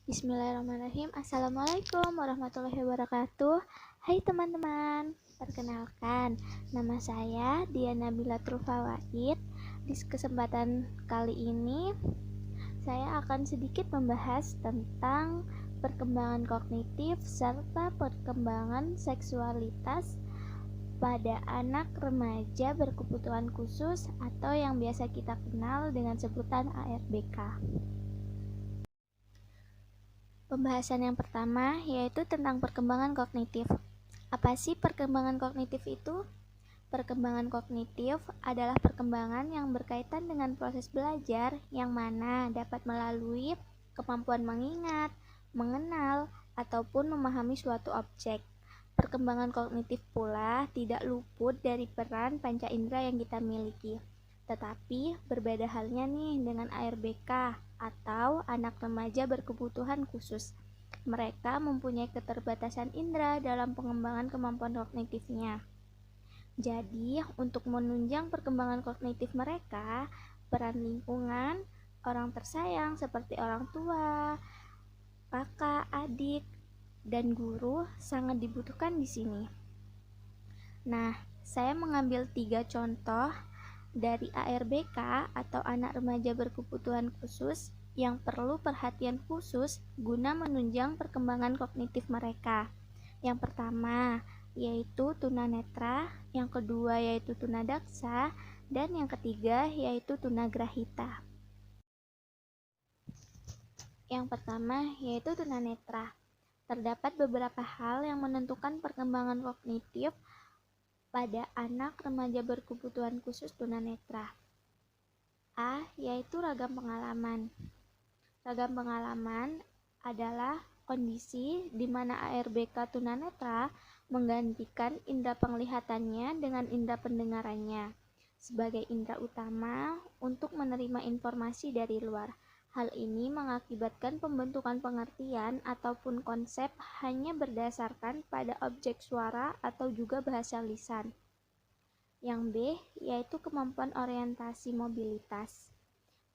Bismillahirrahmanirrahim. Assalamualaikum warahmatullahi wabarakatuh. Hai teman-teman, perkenalkan nama saya Diana Bilatul Fawaid. Di kesempatan kali ini saya akan sedikit membahas tentang perkembangan kognitif serta perkembangan seksualitas pada anak remaja berkebutuhan khusus atau yang biasa kita kenal dengan sebutan ARBK. Pembahasan yang pertama yaitu tentang perkembangan kognitif. Apa sih perkembangan kognitif itu? Perkembangan kognitif adalah perkembangan yang berkaitan dengan proses belajar yang mana dapat melalui kemampuan mengingat, mengenal, ataupun memahami suatu objek. Perkembangan kognitif pula tidak luput dari peran panca indera yang kita miliki. Tetapi berbeda halnya nih dengan ARBK atau anak remaja berkebutuhan khusus. Mereka mempunyai keterbatasan indera dalam pengembangan kemampuan kognitifnya. Jadi, untuk menunjang perkembangan kognitif mereka, peran lingkungan, orang tersayang seperti orang tua, kakak, adik, dan guru sangat dibutuhkan di sini. Nah, saya mengambil 3 contoh dari ARBK atau anak remaja berkebutuhan khusus yang perlu perhatian khusus guna menunjang perkembangan kognitif mereka. Yang pertama yaitu tunanetra, yang kedua yaitu tunadaksa, dan yang ketiga yaitu tunagrahita. Yang pertama yaitu tunanetra. Terdapat beberapa hal yang menentukan perkembangan kognitif pada anak remaja berkebutuhan khusus tunanetra. A. Yaitu ragam pengalaman. Ragam pengalaman adalah kondisi di mana ARBK tunanetra menggantikan indera penglihatannya dengan indera pendengarannya sebagai indera utama untuk menerima informasi dari luar. Hal ini mengakibatkan pembentukan pengertian ataupun konsep hanya berdasarkan pada objek suara atau juga bahasa lisan. Yang B, yaitu kemampuan orientasi mobilitas.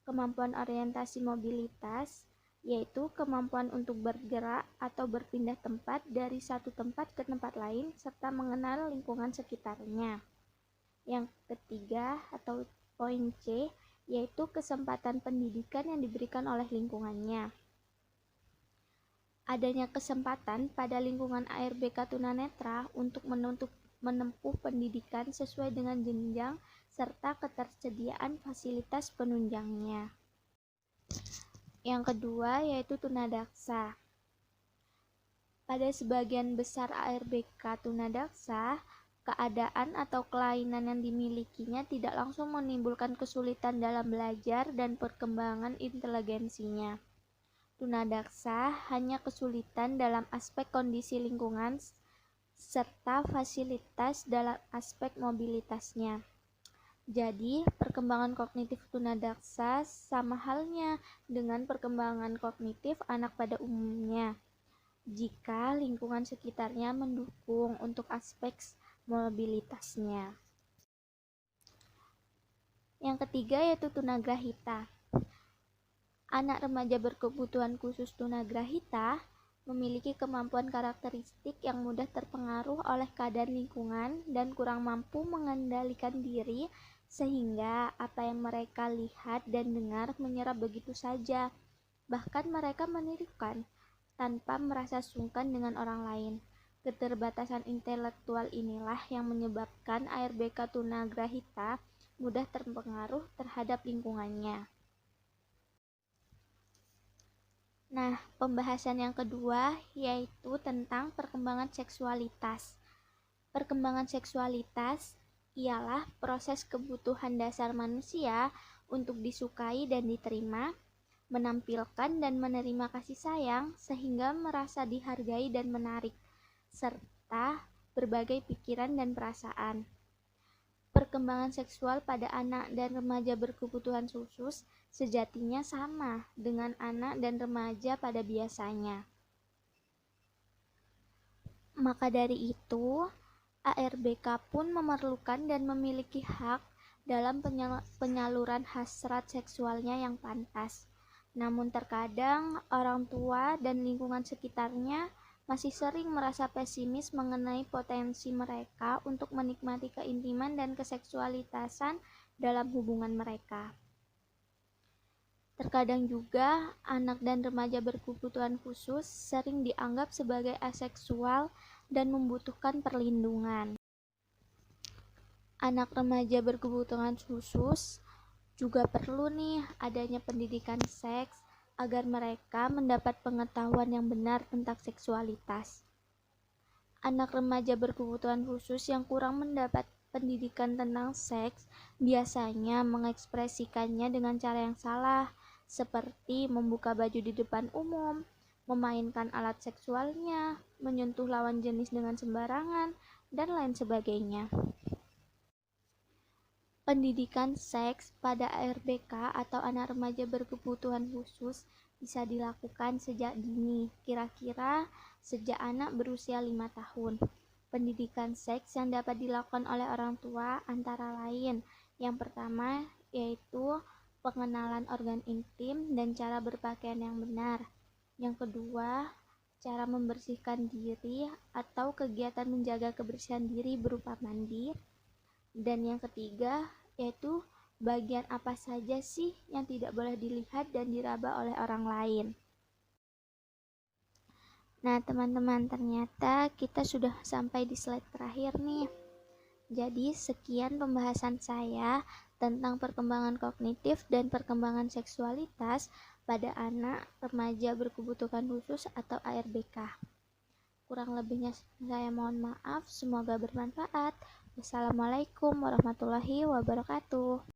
Kemampuan orientasi mobilitas yaitu kemampuan untuk bergerak atau berpindah tempat dari satu tempat ke tempat lain serta mengenal lingkungan sekitarnya. Yang ketiga atau poin C, yaitu kesempatan pendidikan yang diberikan oleh lingkungannya. Adanya kesempatan pada lingkungan ARBK tunanetra untuk menempuh pendidikan sesuai dengan jenjang serta ketersediaan fasilitas penunjangnya. Yang kedua yaitu tunadaksa. Pada sebagian besar ARBK tunadaksa, keadaan atau kelainan yang dimilikinya tidak langsung menimbulkan kesulitan dalam belajar dan perkembangan inteligensinya. Tunadaksa hanya kesulitan dalam aspek kondisi lingkungan serta fasilitas dalam aspek mobilitasnya. Jadi, perkembangan kognitif tunadaksa sama halnya dengan perkembangan kognitif anak pada umumnya, jika lingkungan sekitarnya mendukung untuk aspek mobilitasnya. Yang ketiga yaitu tunagrahita. Anak remaja berkebutuhan khusus tunagrahita memiliki kemampuan karakteristik yang mudah terpengaruh oleh keadaan lingkungan dan kurang mampu mengendalikan diri sehingga apa yang mereka lihat dan dengar menyerap begitu saja. Bahkan mereka menirukan tanpa merasa sungkan dengan orang lain. Keterbatasan intelektual inilah yang menyebabkan ARBK tunagrahita mudah terpengaruh terhadap lingkungannya. Nah, pembahasan yang kedua yaitu tentang perkembangan seksualitas. Perkembangan seksualitas ialah proses kebutuhan dasar manusia untuk disukai dan diterima, menampilkan dan menerima kasih sayang sehingga merasa dihargai dan menarik, serta berbagai pikiran dan perasaan. Perkembangan seksual pada anak dan remaja berkebutuhan khusus sejatinya sama dengan anak dan remaja pada biasanya. Maka dari itu, ARBK pun memerlukan dan memiliki hak dalam penyaluran hasrat seksualnya yang pantas. Namun terkadang orang tua dan lingkungan sekitarnya masih sering merasa pesimis mengenai potensi mereka untuk menikmati keintiman dan keseksualitasan dalam hubungan mereka. Terkadang juga anak dan remaja berkebutuhan khusus sering dianggap sebagai aseksual dan membutuhkan perlindungan. Anak remaja berkebutuhan khusus juga perlu nih adanya pendidikan seks agar mereka mendapat pengetahuan yang benar tentang seksualitas. Anak remaja berkebutuhan khusus yang kurang mendapat pendidikan tentang seks biasanya mengekspresikannya dengan cara yang salah, seperti membuka baju di depan umum, memainkan alat seksualnya, menyentuh lawan jenis dengan sembarangan, dan lain sebagainya. Pendidikan seks pada ARBK atau anak remaja berkebutuhan khusus bisa dilakukan sejak dini, kira-kira sejak anak berusia 5 tahun. Pendidikan seks yang dapat dilakukan oleh orang tua antara lain, yang pertama yaitu pengenalan organ intim dan cara berpakaian yang benar. Yang kedua, cara membersihkan diri atau kegiatan menjaga kebersihan diri berupa mandi. Dan yang ketiga, yaitu bagian apa saja sih yang tidak boleh dilihat dan diraba oleh orang lain. Nah, teman-teman, ternyata kita sudah sampai di slide terakhir nih. Jadi, sekian pembahasan saya tentang perkembangan kognitif dan perkembangan seksualitas pada anak remaja berkebutuhan khusus atau ARBK. Kurang lebihnya saya mohon maaf, semoga bermanfaat. Wassalamualaikum warahmatullahi wabarakatuh.